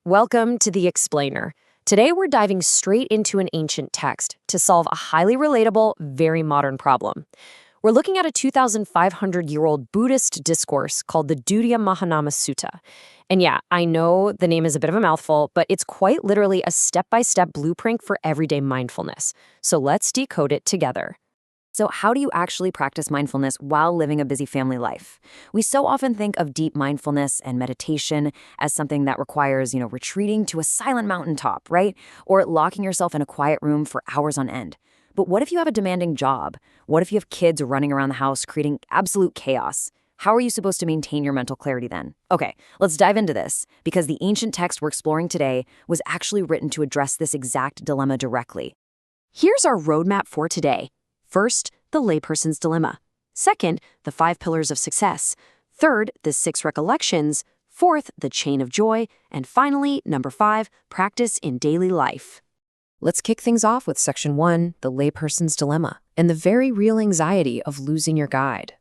Welcome to The Explainer. Today we're diving straight into an ancient text to solve a highly relatable, very modern problem. We're looking at a 2,500-year-old Buddhist discourse called the Dutiyamahānāma Sutta. And yeah, I know the name is a bit of a mouthful, but it's quite literally a step-by-step blueprint for everyday mindfulness. So let's decode it together. So how do you actually practice mindfulness while living a busy family life? We so often think of deep mindfulness and meditation as something that requires, retreating to a silent mountaintop, right? Or locking yourself in a quiet room for hours on end. But what if you have a demanding job? What if you have kids running around the house creating absolute chaos? How are you supposed to maintain your mental clarity then? Okay, let's dive into this, because the ancient text we're exploring today was actually written to address this exact dilemma directly. Here's our roadmap for today. First, the layperson's dilemma. Second, the 5 pillars of success. Third, the 6 recollections. Fourth, the chain of joy. And finally, number 5, practice in daily life. Let's kick things off with Section 1, the layperson's dilemma, and the very real anxiety of losing your guide.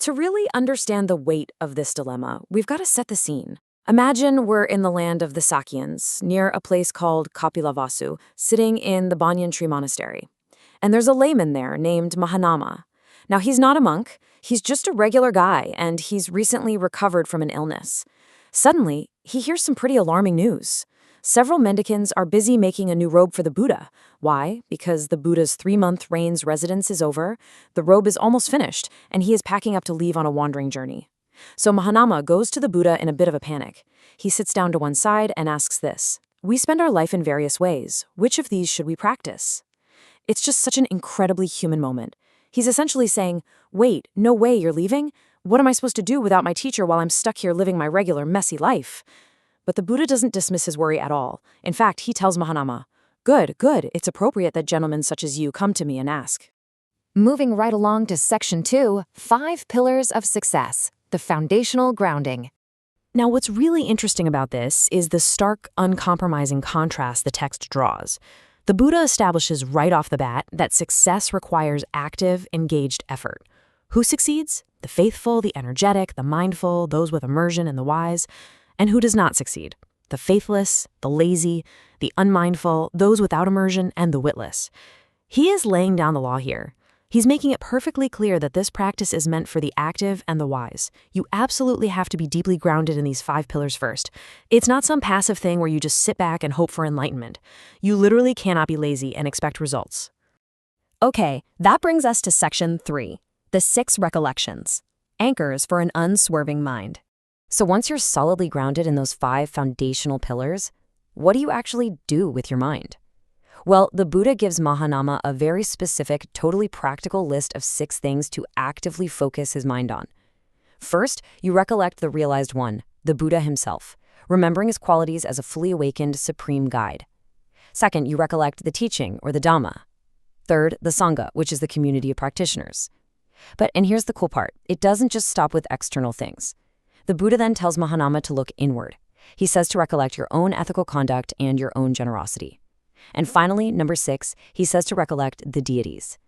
To really understand the weight of this dilemma, we've got to set the scene. Imagine we're in the land of the Sakyans, near a place called Kapilavastu, sitting in the Banyan Tree Monastery. And there's a layman there named Mahānāma. Now, he's not a monk, he's just a regular guy, and he's recently recovered from an illness. Suddenly, he hears some pretty alarming news. Several mendicants are busy making a new robe for the Buddha. Why? Because the Buddha's 3-month rains residence is over, the robe is almost finished, and he is packing up to leave on a wandering journey. So Mahānāma goes to the Buddha in a bit of a panic. He sits down to one side and asks this: "We spend our life in various ways. Which of these should we practice?" It's just such an incredibly human moment. He's essentially saying, wait, no way you're leaving? What am I supposed to do without my teacher while I'm stuck here living my regular, messy life? But the Buddha doesn't dismiss his worry at all. In fact, he tells Mahānāma, good, it's appropriate that gentlemen such as you come to me and ask. Moving right along to Section 2, 5 pillars of success, the foundational grounding. Now, what's really interesting about this is the stark, uncompromising contrast the text draws. The Buddha establishes right off the bat that success requires active, engaged effort. Who succeeds? The faithful, the energetic, the mindful, those with immersion, and the wise. And who does not succeed? The faithless, the lazy, the unmindful, those without immersion, and the witless. He is laying down the law here. He's making it perfectly clear that this practice is meant for the active and the wise. You absolutely have to be deeply grounded in these 5 pillars first. It's not some passive thing where you just sit back and hope for enlightenment. You literally cannot be lazy and expect results. Okay, that brings us to Section 3, the 6 recollections, anchors for an unswerving mind. So once you're solidly grounded in those 5 foundational pillars, what do you actually do with your mind? Well, the Buddha gives Mahānāma a very specific, totally practical list of 6 things to actively focus his mind on. First, you recollect the realized one, the Buddha himself, remembering his qualities as a fully awakened, supreme guide. Second, you recollect the teaching, or the Dhamma. Third, the Sangha, which is the community of practitioners. And here's the cool part, it doesn't just stop with external things. The Buddha then tells Mahānāma to look inward. He says to recollect your own ethical conduct and your own generosity. And finally, number 6, he says to recollect the deities.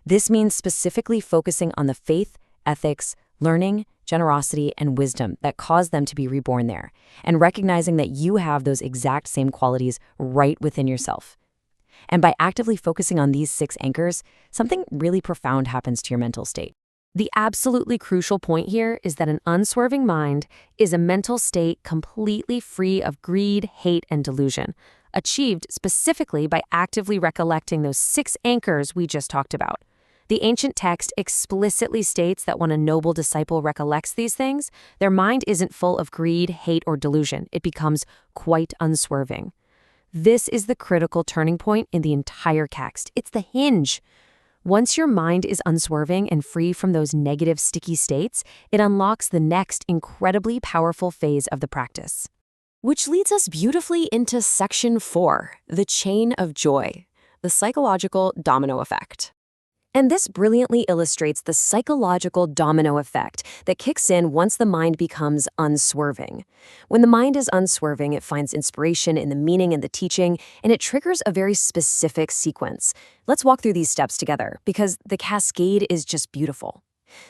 This means specifically focusing on the faith, ethics, learning, generosity, and wisdom that caused them to be reborn there, and recognizing that you have those exact same qualities right within yourself. And by actively focusing on these 6 anchors, something really profound happens to your mental state. The absolutely crucial point here is that an unswerving mind is a mental state completely free of greed, hate, and delusion, achieved specifically by actively recollecting those 6 anchors we just talked about. The ancient text explicitly states that when a noble disciple recollects these things, their mind isn't full of greed, hate, or delusion. It becomes quite unswerving. This is the critical turning point in the entire text. It's the hinge. Once your mind is unswerving and free from those negative, sticky states, it unlocks the next incredibly powerful phase of the practice. Which leads us beautifully into Section 4, the chain of joy, the psychological domino effect. And this brilliantly illustrates the psychological domino effect that kicks in once the mind becomes unswerving. When the mind is unswerving, it finds inspiration in the meaning and the teaching, and it triggers a very specific sequence. Let's walk through these steps together, because the cascade is just beautiful.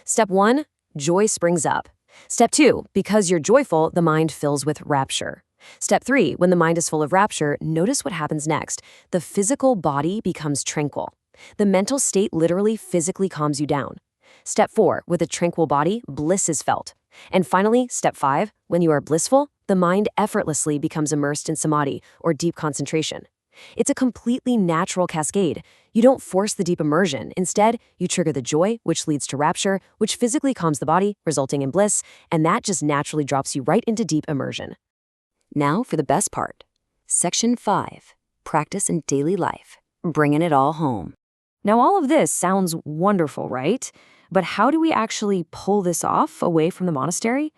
Step 1, joy springs up. Step 2, because you're joyful, the mind fills with rapture. Step 3, when the mind is full of rapture, notice what happens next. The physical body becomes tranquil. The mental state literally physically calms you down. Step 4, with a tranquil body, bliss is felt. And finally, step 5, when you are blissful, the mind effortlessly becomes immersed in samadhi, or deep concentration. It's a completely natural cascade. You don't force the deep immersion. Instead, you trigger the joy, which leads to rapture, which physically calms the body, resulting in bliss, and that just naturally drops you right into deep immersion. Now for the best part. Section 5, practice in daily life, bringing it all home. Now all of this sounds wonderful, right? But how do we actually pull this off away from the monastery?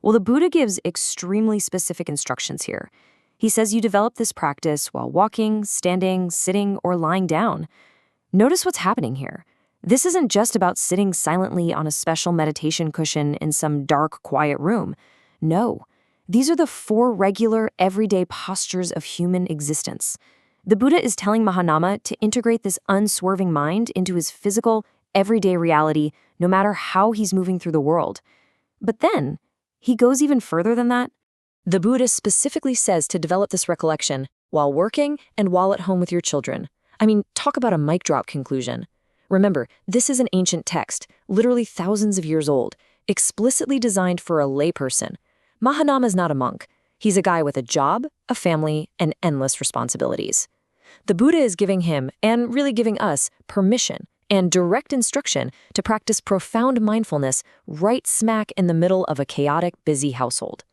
Well, the Buddha gives extremely specific instructions here. He says you develop this practice while walking, standing, sitting, or lying down. Notice what's happening here. This isn't just about sitting silently on a special meditation cushion in some dark, quiet room. No, these are the 4 regular, everyday postures of human existence. The Buddha is telling Mahānāma to integrate this unswerving mind into his physical, everyday reality, no matter how he's moving through the world. But then, he goes even further than that. The Buddha specifically says to develop this recollection while working and while at home with your children. I mean, talk about a mic drop conclusion. Remember, this is an ancient text, literally thousands of years old, explicitly designed for a layperson. Mahānāma is not a monk. He's a guy with a job, a family, and endless responsibilities. The Buddha is giving him, and really giving us, permission and direct instruction to practice profound mindfulness right smack in the middle of a chaotic, busy household.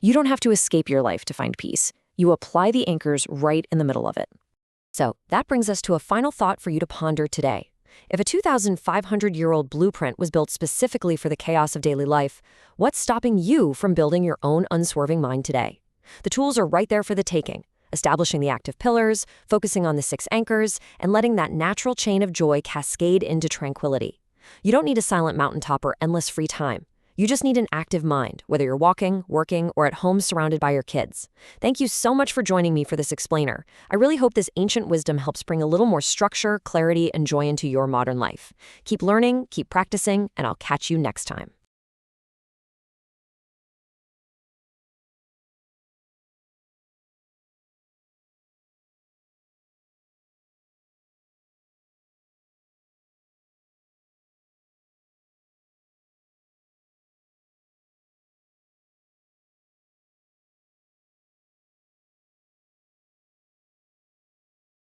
You don't have to escape your life to find peace. You apply the anchors right in the middle of it. So that brings us to a final thought for you to ponder today. If a 2,500-year-old blueprint was built specifically for the chaos of daily life, what's stopping you from building your own unswerving mind today? The tools are right there for the taking. Establishing the active pillars, focusing on the 6 anchors, and letting that natural chain of joy cascade into tranquility. You don't need a silent mountaintop or endless free time. You just need an active mind, whether you're walking, working, or at home surrounded by your kids. Thank you so much for joining me for this explainer. I really hope this ancient wisdom helps bring a little more structure, clarity, and joy into your modern life. Keep learning, keep practicing, and I'll catch you next time.